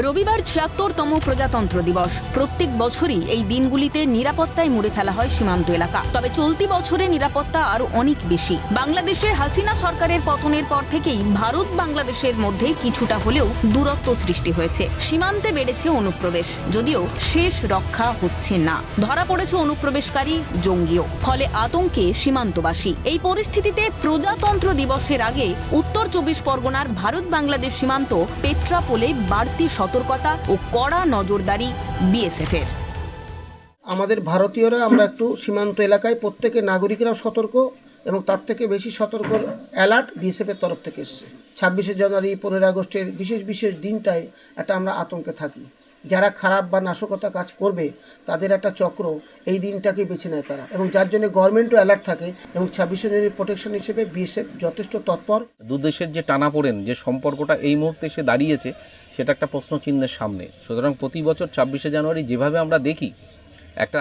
রবিবার ৭৬তম প্রজাতন্ত্র দিবস। প্রত্যেক বছরই এই দিনগুলিতে নিরাপত্তায় মুড়ে ফেলা হয় সীমান্ত এলাকা। তবে চলতি বছরে নিরাপত্তা আরো অনেক বেশি। বাংলাদেশে হাসিনা সরকারের পতনের পর থেকেই ভারত বাংলাদেশের মধ্যে কিছুটা হলেও দূরত্ব সৃষ্টি হয়েছে। সীমান্তে বেড়েছে অনুপ্রবেশ, যদিও শেষ রক্ষা হচ্ছে না। ধরা পড়েছে অনুপ্রবেশকারী, জঙ্গিও। ফলে আতঙ্কে সীমান্তবাসী। এই পরিস্থিতিতে প্রজাতন্ত্র দিবসের আগে উত্তর ২৪ পরগনার ভারত বাংলাদেশ সীমান্ত পেট্রাপোলে বাড়তি সতর্কতা ও কড়া নজরদারি বিএসএফের। আমাদের ভারতীয়রা আমরা একটু সীমান্ত এলাকায় প্রত্যেকে নাগরিকরা সতর্ক এবং তার থেকে বেশি সতর্ক অ্যালার্ট বিএসএফের তরফ থেকে এসছে। ২৬শে জানুয়ারি, ১৫ই আগস্টের বিশেষ দিনটায় একটা আমরা আতঙ্কে থাকি। যারা খারাপ বা নাশকতা কাজ করবে তাদের একটা চক্র এই দিনটাকে বেছে নেয় তারা, এবং যার জন্য গভর্নমেন্টও অ্যালার্ট থাকে এবং ২৬শে জানুয়ারি প্রোটেকশন হিসেবে বিএসএফ যথেষ্ট তৎপর। দু দেশের যে টানাপোড়েন, যে সম্পর্কটা এই মুহূর্তে এসে দাঁড়িয়েছে, সেটা একটা প্রশ্নচিহ্নের সামনে। সুতরাং প্রতি বছর ২৬শে জানুয়ারি যেভাবে আমরা দেখি একটা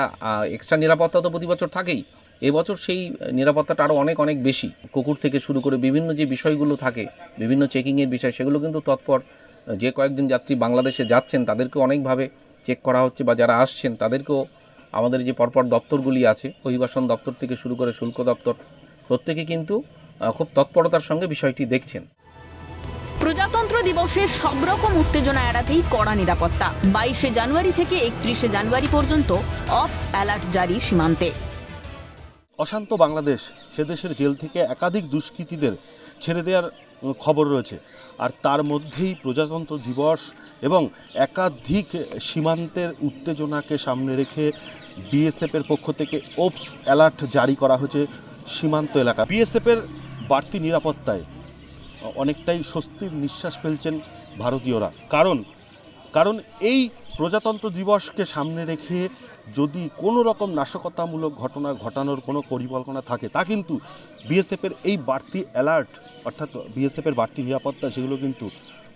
এক্সট্রা নিরাপত্তা তো প্রতি বছর থাকেই, এবছর সেই নিরাপত্তাটা আরও অনেক বেশি। কুকুর থেকে শুরু করে বিভিন্ন যে বিষয়গুলো থাকে, বিভিন্ন চেকিংয়ের বিষয়, সেগুলো কিন্তু তৎপর। যে কয়েকজন যাত্রী বাংলাদেশে যাচ্ছেন তাদেরকেও অনেকভাবে চেক করা হচ্ছে, বা যারা আসছেন তাদেরকেও আমাদের যে পরপর দপ্তরগুলি আছে, অভিবাসন দপ্তর থেকে শুরু করে শুল্ক দপ্তর, প্রত্যেকে কিন্তু খুব তৎপরতার সঙ্গে বিষয়টি দেখছেন। প্রজাতন্ত্র দিবসের সব রকম উত্তেজনা এড়াতেই কড়া নিরাপত্তা। ২২শে জানুয়ারি থেকে ৩১শে জানুয়ারি পর্যন্ত অপস অ্যালার্ট জারি সীমান্তে। অশান্ত বাংলাদেশ, সে দেশের জেল থেকে একাধিক দুষ্কৃতীদের ছেড়ে দেওয়ার খবর রয়েছে, আর তার মধ্যেই প্রজাতন্ত্র দিবস এবং একাধিক সীমান্তের উত্তেজনাকে সামনে রেখে বিএসএফের পক্ষ থেকে ওপস অ্যালার্ট জারি করা হয়েছে সীমান্ত এলাকা। বিএসএফের বাড়তি নিরাপত্তায় অনেকটাই স্বস্তির নিঃশ্বাস ফেলছেন ভারতীয়রা। কারণ এই প্রজাতন্ত্র দিবসকে সামনে রেখে যদি কোনো রকম নাশকতামূলক ঘটনা ঘটানোর কোনো পরিকল্পনা থাকে, তা কিন্তু বিএসএফের এই বাড়তি অ্যালার্ট, অর্থাৎ বিএসএফের বাড়তি নিরাপত্তা, সেগুলো কিন্তু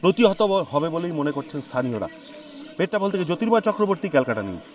প্রতিহত হবে বলেই মনে করছেন স্থানীয়রা। পেট্রাপোল থেকে জ্যোতির্ময় চক্রবর্তী, ক্যালকাটা নিউজ।